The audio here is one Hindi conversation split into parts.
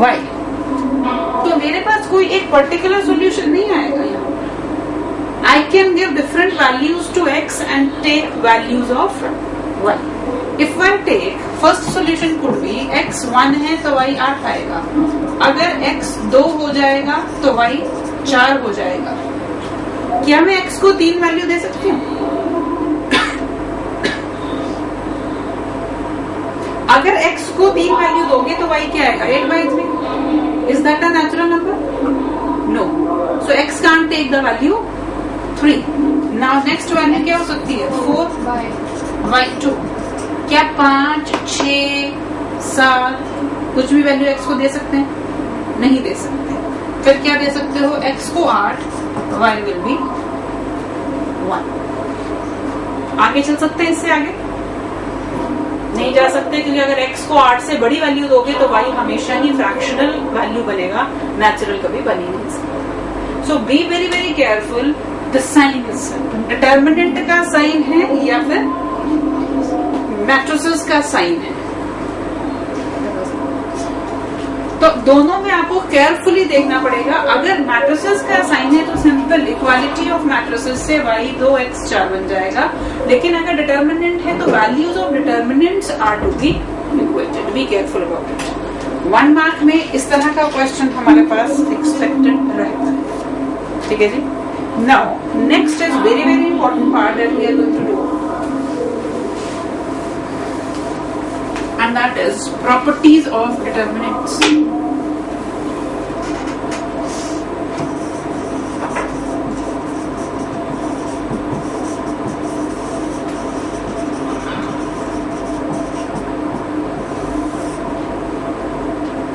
y, तो मेरे पास कोई एक पर्टिकुलर सॉल्यूशन नहीं आएगा यहाँ. I can give different values to x and take values of y. If I take first solution could be x 1 है तो y 8 आएगा. अगर x 2 हो जाएगा तो y 4 हो जाएगा. क्या मैं x को 3 वैल्यू दे सकती हूँ? अगर x को 3 वैल्यू दोगे तो y क्या आएगा? 8/3. Is that a natural number? No. So x can't take the value 3. Now next value क्या हो सकती है? 4/2. क्या 5, 6, 7 कुछ भी वैल्यू x को दे सकते हैं? नहीं दे सकते. फिर क्या दे सकते हो? x को 8, y will be 1. आगे चल सकते हैं इससे आगे? नहीं जा सकते, क्योंकि अगर x को 8 से बड़ी वैल्यू दोगे तो y हमेशा ही फ्रैक्शनल वैल्यू बनेगा, नेचुरल कभी बन ही नहीं सकता. So be very very careful. The sign is determinant का साइन है या फिर मैट्रिसेस का साइन है, तो दोनों में आपको केयरफुली देखना पड़ेगा. अगर मैट्रिसेस का साइन है तो सिंपल इक्वालिटी ऑफ मैट्रिसेस से y 2x 4 बन जाएगा. लेकिन अगर डिटर्मिनेंट है तो values of determinants are to be equated. Be careful about it. 1 mark में इस तरह का क्वेश्चन हमारे पास एक्सपेक्टेड रहता है. ठीक है जी. Now next is very very important part that we are going to do, and that is properties of determinants.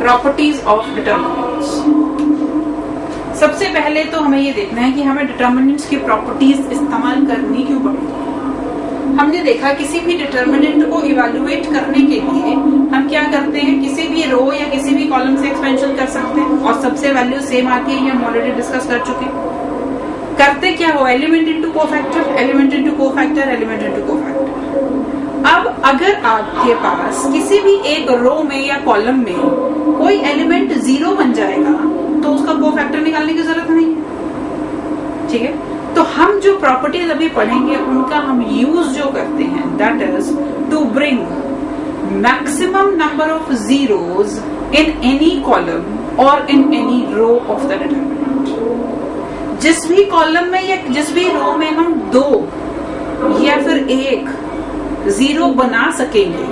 Properties of determinants. सबसे पहले तो हमें ये देखना है कि हमें डिटर्मिनेंट्स की प्रॉपर्टीज इस्तेमाल करनी क्यों पड़ेगी. हमने देखा किसी भी डिटर्मिनेंट को इवैल्यूएट करने के लिए हम क्या करते हैं, किसी भी रो या किसी भी कॉलम से एक्सपेंशन कर सकते हैं और सबसे वैल्यू सेम आती है. ये हम ऑलरेडी डिस्कस कर चुके हैं. करते क्या हो? Element into cofactor, element into cofactor, element into cofactor. अब अगर आपके पास किसी भी एक रो में या कॉलम में कोई एलिमेंट 0 बन जाएगा तो उसका कोफैक्टर निकालने की जरूरत नहीं है. ठीक है. तो हम जो प्रॉपर्टीज अभी पढ़ेंगे उनका हम यूज जो करते हैं, that is to bring maximum number of zeros in any column और in any row of the determinant. जिस भी कॉलम में या जिस भी रो में हम 2 या फिर 1 0 बना सकेंगे,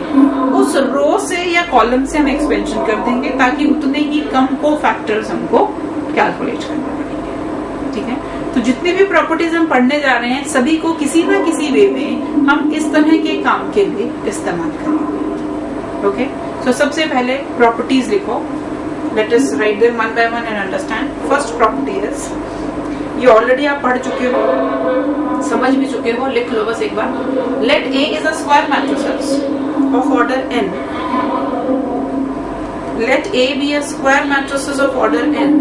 उस रो से या कॉलम से हम एक्सपेंशन कर देंगे ताकि उतने ही कम कोफैक्टर्स हमको कैलकुलेट करने पड़ेंगे. ठीक है. तो जितनी भी प्रॉपर्टीज हम पढ़ने जा रहे हैं सभी को किसी ना किसी वे में हम इस तरह के काम के लिए इस्तेमाल करेंगे. ओके. सो सबसे पहले प्रॉपर्टीज लिखो. Let us write them one by one and understand. First property is, ये ऑलरेडी आप पढ़ चुके हो, समझ भी चुके हो, लिख लो बस एक बार. Let A is a square matrices of order n. Let A be a square matrices of order n.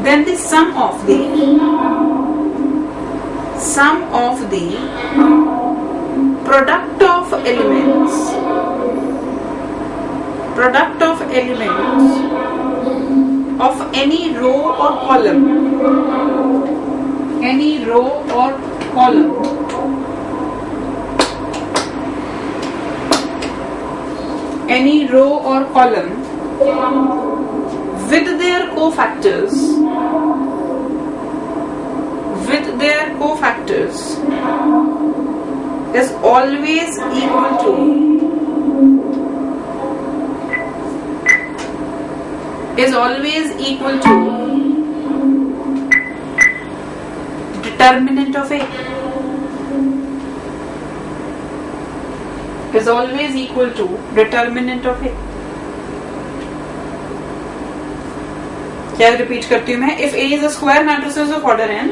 Then the sum of the product of elements of any row or column, with their cofactors is always equal to determinant of A. Is always equal to determinant of A. क्या रिपीट करती हूँ मैं. If A is a square matrices of order n,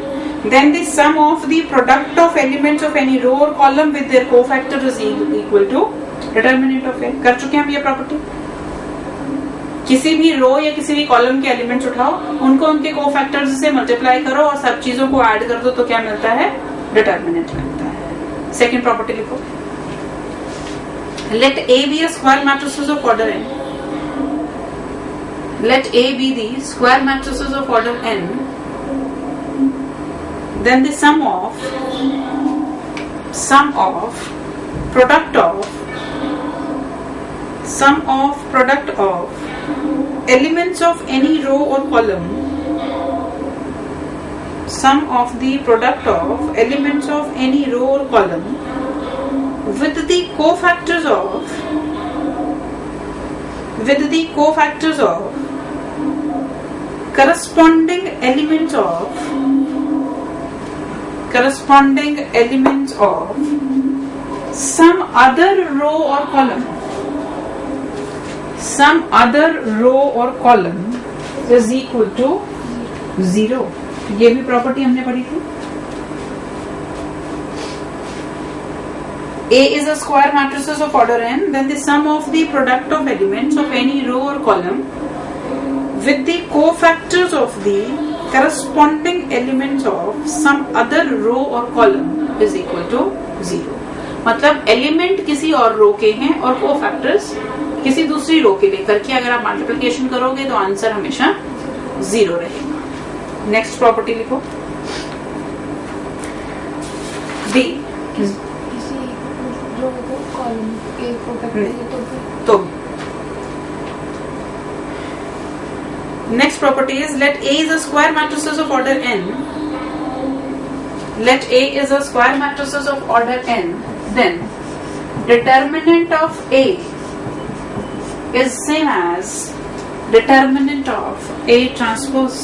then the sum of the product of elements of any row or column with their cofactor is equal to determinant of A. कर चुके हैं हम ये प्रॉपर्टी. किसी भी रो या किसी भी कॉलम के एलिमेंट्स उठाओ, उनको उनके कोफैक्टर्स से मल्टीप्लाई करो और सब चीजों को ऐड कर दो तो क्या मिलता है? डिटर्मिनेंट मिलता है. सेकंड प्रॉपर्टी लिखो. Let A be a square matrices of order n. Let A be the square matrices of order n. Then the sum of product of elements of any row or column. Sum of the product of elements of any row or column with the cofactors of corresponding elements of some other row or column is equal to 0. ये भी प्रॉपर्टी हमने पढ़ी थी. A is a square matrices of order n, then the sum of the product of elements of any row or column with the cofactors of the corresponding elements of some other row or column is equal to 0. मतलब एलिमेंट किसी और रो के हैं और कोफैक्टर्स किसी दूसरी रो के लेकर के अगर आप मल्टीप्लिकेशन करोगे तो आंसर हमेशा 0 रहेगा. नेक्स्ट प्रॉपर्टी लिखो. बी तो next property is let A is a square matrices of order n. Let A is a square matrices of order n. Then determinant of A is same as determinant of A transpose.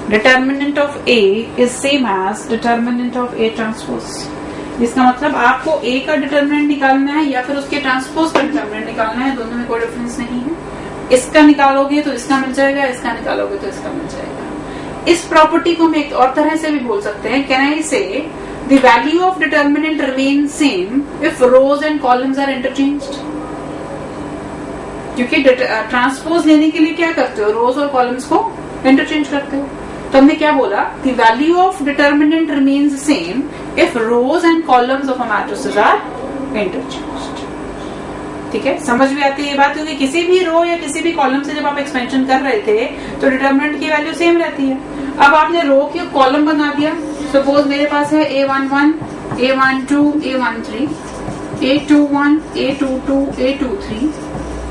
Determinant of A is same as determinant of A transpose. इसका मतलब आपको A का डिटरमिनेंट निकालना है या फिर उसके ट्रांसपोज का डिटरमिनेंट निकालना है. दोनों में कोई डिफरेंस नहीं है. इसका निकालोगे तो इसका मिल जाएगा, इसका निकालोगे तो इसका मिल जाएगा. इस प्रॉपर्टी को हम एक और तरह से भी बोल सकते हैं. Can I say the value of determinant remain same if rows and columns are interchanged. क्योंकि ट्रांसपोज लेने के लिए क्या करते हो, रोज और कॉलम्स को इंटरचेंज करते हो. तो हमने क्या बोला, the value of determinant remains same if rows and columns of a matrices are interchanged. ठीक है, समझ में आती है ये बात. क्योंकि किसी भी रो या किसी भी कॉलम से जब आप एक्सपेंशन कर रहे थे तो डिटरमिनेंट की वैल्यू सेम रहती है. अब आपने रो की कॉलम बना दिया. सपोज मेरे पास है A11, A12, A13, A21, A22, A23,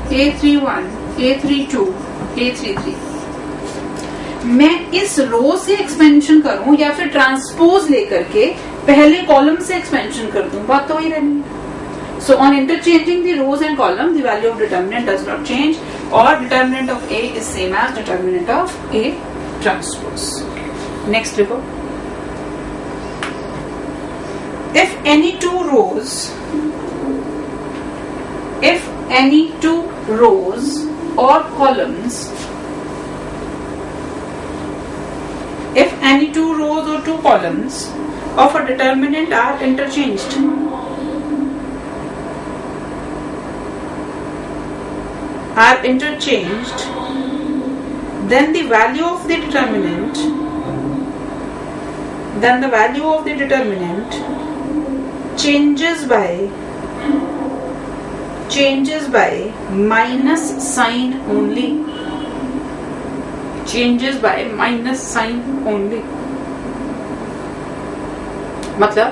A31, A32, A33. मैं इस रो से एक्सपेंशन करूं या फिर ट्रांसपोज लेकर के पहले कॉलम से एक्सपेंशन कर दूं, बात तो वही रहनी है. So on interchanging the rows and columns, the value of determinant does not change, or determinant of A is same as determinant of A transpose. Next देखो. If any two rows or columns, if any two rows or two columns of a determinant are interchanged, then the value of the determinant changes by minus sign only. मतलब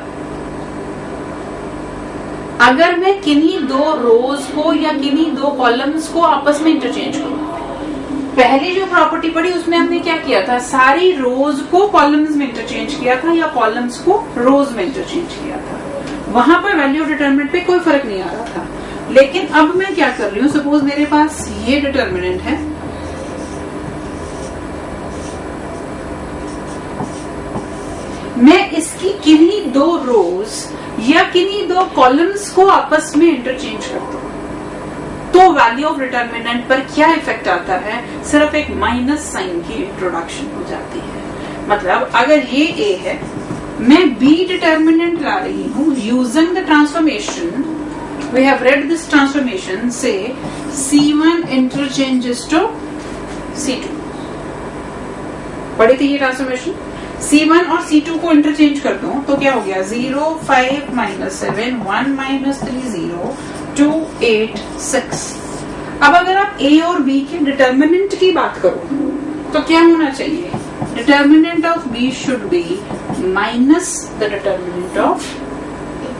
अगर मैं किन्हीं दो रोज को या किन्हीं दो कॉलम्स को आपस में इंटरचेंज करूं. पहली जो प्रॉपर्टी पढ़ी उसमें हमने क्या किया था, सारी रोज को कॉलम्स में इंटरचेंज किया था या कॉलम्स को रोज में इंटरचेंज किया था. वहां पर वैल्यू ऑफ डिटरमिनेंट पे कोई फर्क नहीं आ रहा था. लेकिन अब मैं क्या कर रही हूं, सपोज मेरे पास ये डिटरमिनेंट है, मैं इसकी किन्हीं दो रोज या किन्हीं दो कॉलम्स को आपस में इंटरचेंज करता हूं, तो वैल्यू ऑफ डिटरमिनेंट पर क्या इफेक्ट आता है, सिर्फ एक माइनस साइन की इंट्रोडक्शन हो जाती है. मतलब अगर ये A है, मैं B डिटरमिनेंट ला रही हूं using the transformation. We have read this transformation से C1 इंटरचेंजेस टू C2. पढ़ी थी ये ट्रांसफॉर्मेशन. C1 और C2 को इंटरचेंज कर दूं तो क्या हो गया 0 5 माइनस 7 1 माइनस 3 0 2 8 6। अब अगर आप A और B के डिटर्मिनेंट की बात करो तो क्या होना चाहिए? Determinant of B should be minus the determinant of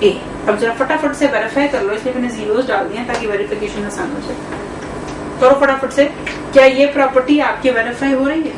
A। अब जरा फटाफट से वेरीफाई कर लो, इसलिए मैंने जीरोस डाल दिए ताकि वेरिफिकेशन आसान हो जाए। करो फटाफट से, क्या ये प्रॉपर्टी आपकी वेरीफाई हो रही है?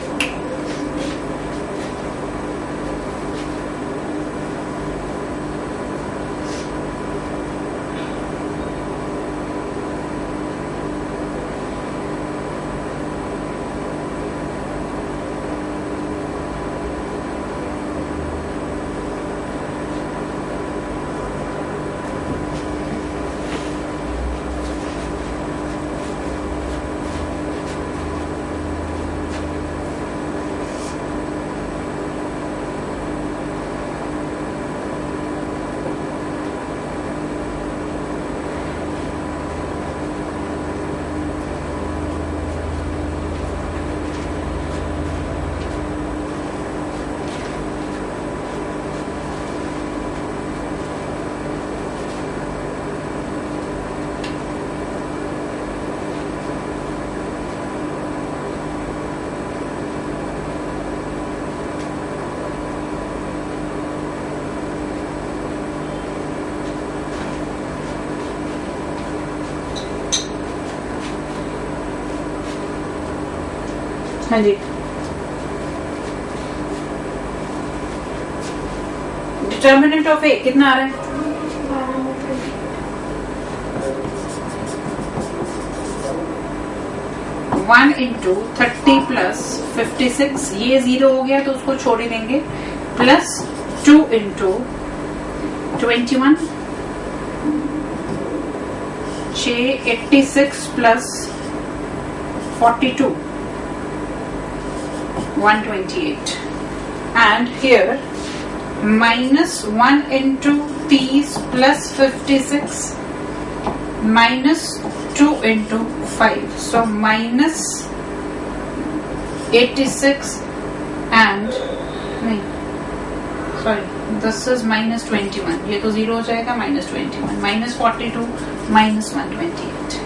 हाँ जी, डिटर्मिनेंट ऑफ ए कितना आ रहा है? वन इंटू 30 प्लस 56, ये 0 हो गया तो उसको छोड़ ही देंगे, plus 2 into 21 6 86 plus 42 128, and here minus 1 into 30 plus 56 minus 2 into 5, so minus 86 and नहीं sorry this is minus 21, ये तो 0 हो जाएगा, minus 21 minus 42 minus 128।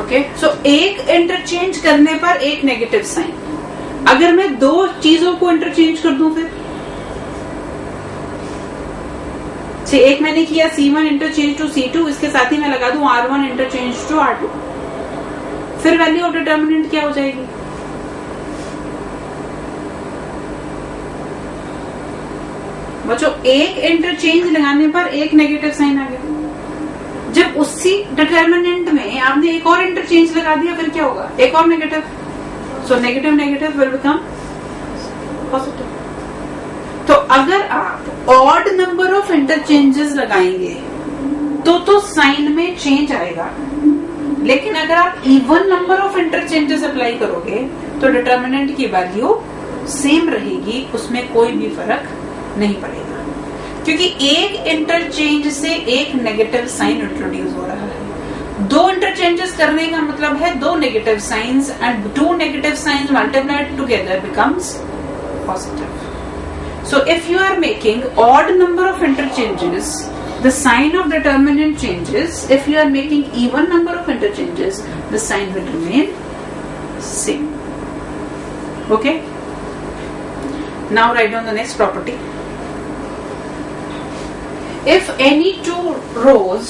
ओके, सो एक इंटरचेंज करने पर एक नेगेटिव साइन। अगर मैं दो चीजों को इंटरचेंज कर दूं फिर एक मैंने किया C1 इंटरचेंज टू C2, इसके साथ ही मैं लगा दूं R1 इंटरचेंज टू R2, फिर वैल्यू ऑफ डिटर्मिनेंट क्या हो जाएगी? बच्चों, एक इंटरचेंज लगाने पर एक नेगेटिव साइन आ गया। जब उसी डिटर्मिनेंट में आपने एक और इंटरचेंज लगा दिया फिर क्या होगा? एक और negative. So negative negative will become positive. तो अगर आप ऑड नंबर ऑफ इंटरचेंजेस लगाएंगे तो साइन में चेंज आएगा, लेकिन अगर आप even number of interchanges apply करोगे तो डिटर्मिनेंट की वैल्यू सेम रहेगी, उसमें कोई भी फर्क नहीं पड़ेगा, क्योंकि एक इंटरचेंज से एक नेगेटिव साइन इंट्रोड्यूस हो रहा है। दो इंटरचेंजेस करने का मतलब है दो negative signs, and two negative signs multiplied together becomes positive. So if you are making odd number of interchanges, the sign of determinant changes. If you are making even number of interchanges, the sign will remain same. Okay? Now write down the next property. If any two rows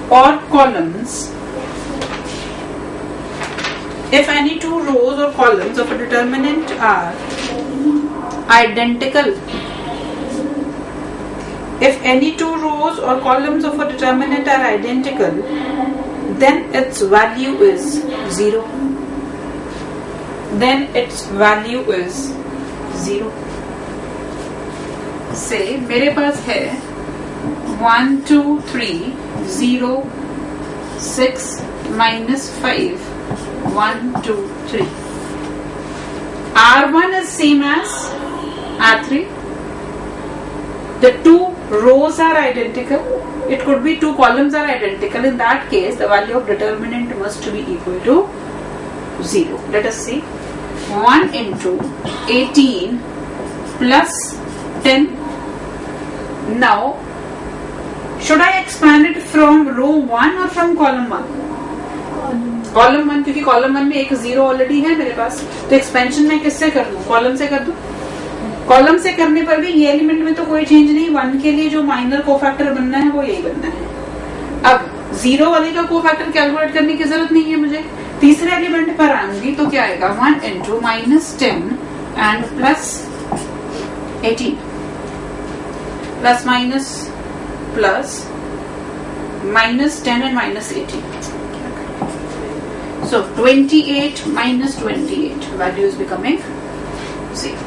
or columns of a determinant are identical, then its value is 0. Say मेरे पास है 1 2 3 0 6 minus 5 1 2 3. R1 is same as R3. The two rows are identical. It could be two columns are identical. In that case, the value of determinant must be equal to 0. Let us see. 1 into 18 plus 10. Now, should I expand it from row 1 or from column 1? Column 1, क्योंकि कॉलम 1 में एक 0 ऑलरेडी है मेरे पास, तो एक्सपेंशन मैं किससे कर दूं? कॉलम से कर दूं। कॉलम से करने पर भी ये एलिमेंट में तो कोई चेंज नहीं, 1 के लिए जो माइनर कोफैक्टर बनना है वो यही बनना है। अब 0 वाले का कोफैक्टर कैलकुलेट करने की जरूरत नहीं है मुझे। तीसरे एलिमेंट पर आऊंगी तो क्या आएगा? 1 into -10 and plus 18 plus minus plus -10 and -18. So 28 minus 28, value is becoming 0.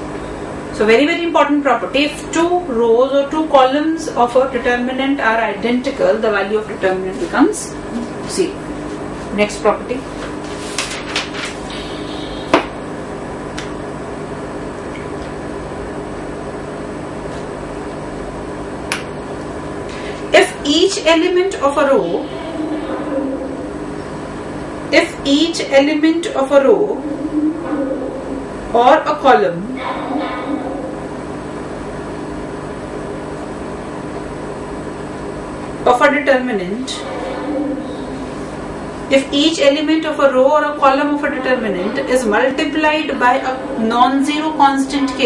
So very important property. If two rows or two columns of a determinant are identical, the value of determinant becomes 0. Next property. If each element of a row or a column of a determinant, if each element of a row or a column of a determinant is multiplied by a non-zero constant k,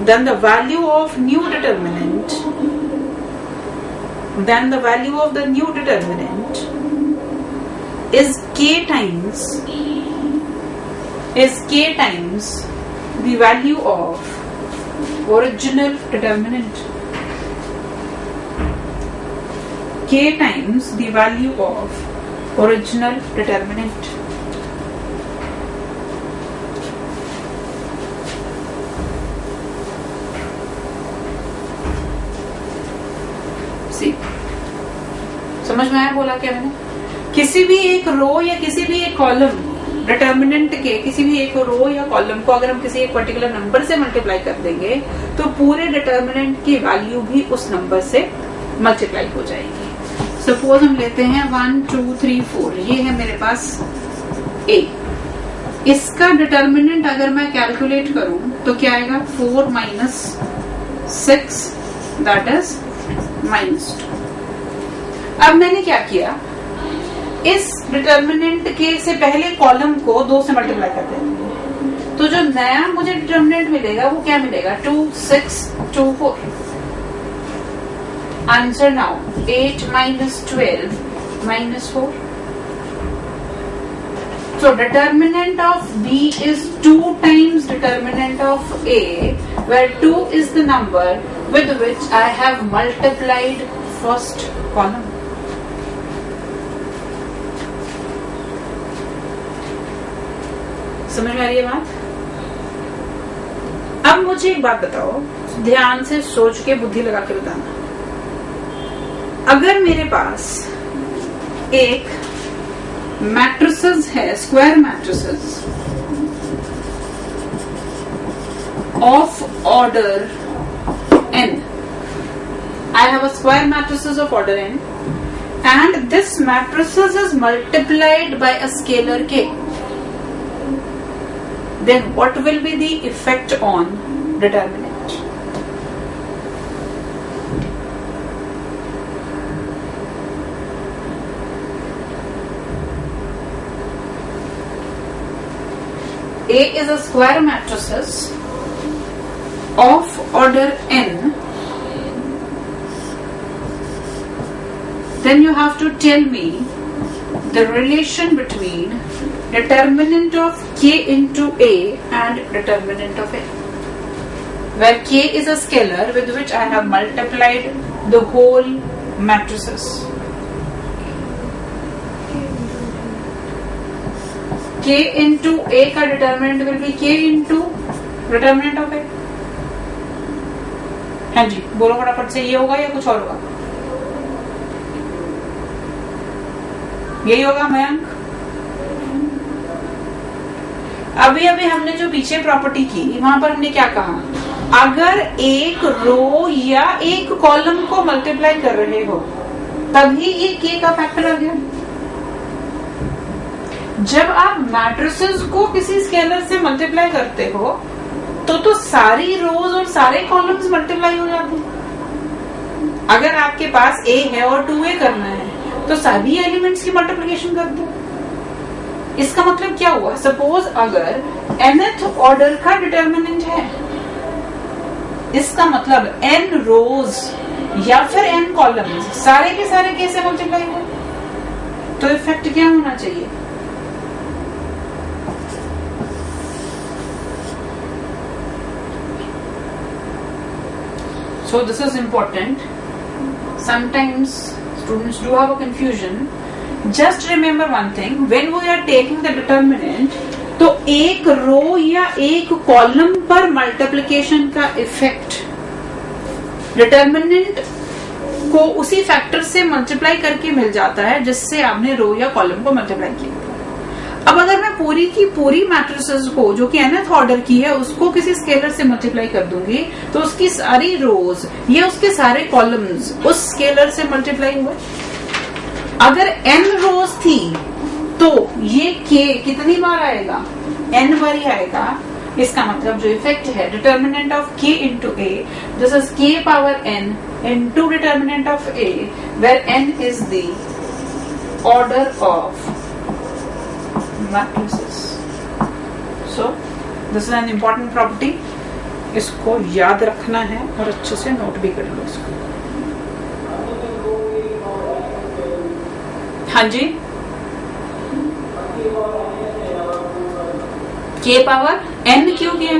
then the value of the new determinant is k times the value of original determinant. K times the value of original determinant. समझ में आया बोला क्या मैंने? किसी भी एक रो या किसी भी एक कॉलम डिटर्मिनेंट के किसी भी एक रो या कॉलम को अगर हम किसी एक पर्टिकुलर नंबर से मल्टीप्लाई कर देंगे तो पूरे डिटर्मिनेंट की वैल्यू भी उस नंबर से मल्टीप्लाई हो जाएगी। सपोज हम लेते हैं 1 2 3 4, ये है मेरे पास A। इसका डिटर्मिनेंट अगर मैं कैलकुलेट करूं तो क्या आएगा? 4 minus 6 that is -2। अब मैंने क्या किया, इस डिटर्मिनेंट के से पहले कॉलम को 2 से मल्टीप्लाई कर देंगे, तो जो नया मुझे डिटर्मिनेंट मिलेगा वो क्या मिलेगा? 2 6 2 4। Answer now 8 minus 12 minus 4. So determinant of B is 2 times determinant of A, where 2 is the number with which I have multiplied first column. समझ में आ रही है बात? अब मुझे एक बात बताओ, ध्यान से सोच के बुद्धि लगा के बताना। अगर मेरे पास एक मैट्रिसेस है, square matrices of order n, I have a square matrices of order n and this matrices is multiplied by a scalar k, then what will be the effect on determinant? A is a square matrices of order n, then you have to tell me the relation between determinant of k into A and determinant of A, where k is a scalar with which I have multiplied the whole matrices. K into A का determinant will be k into determinant of A. हाँ जी, बोलो फटाफट से, ये होगा या कुछ और होगा? यही होगा मयंक? अभी हमने जो पीछे प्रॉपर्टी की वहां पर हमने क्या कहा? अगर एक रो या एक कॉलम को मल्टीप्लाई कर रहे हो तभी ये के का फैक्टर आ गया। जब आप मैट्रिसेस को किसी स्केलर से मल्टीप्लाई करते हो तो सारी रोज और सारे कॉलम्स मल्टीप्लाई हो जाते हैं। अगर आपके पास ए है और 2a करना है तो सभी एलिमेंट्स की मल्टीप्लिकेशन कर दो। इसका मतलब क्या हुआ? सपोज अगर nth ऑर्डर का डिटर्मिनेंट है, इसका मतलब n रोज या फिर n कॉलम्स सारे के सारे के से मल्टीप्लाई हुए, तो इफेक्ट क्या होना चाहिए? So this is important. Sometimes students do have a confusion. Just remember one thing, when we are taking the determinant, तो एक रो या एक कॉलम पर मल्टीप्लिकेशन का इफेक्ट डिटर्मिनेंट को उसी फैक्टर से मल्टीप्लाई करके मिल जाता है जिससे आपने रो या कॉलम को मल्टीप्लाई किया। अब अगर मैं पूरी की पूरी मैट्रिसेस को जो कि nth ऑर्डर की है उसको किसी स्केलर से मल्टीप्लाई कर दूंगी तो उसकी सारी रोज या उसके सारे कॉलम्स उस स्केलर से मल्टीप्लाई हुए। अगर n रोज थी तो ये k कितनी बार आएगा? n बार ही आएगा। इसका मतलब जो इफेक्ट है determinant of k into a, this is k power n into determinant of a, where n is the order of matrices. So this is an important property. इसको याद रखना है और अच्छे से नोट भी कर लो इसको। हाँ जी, k पावर n क्यों किया?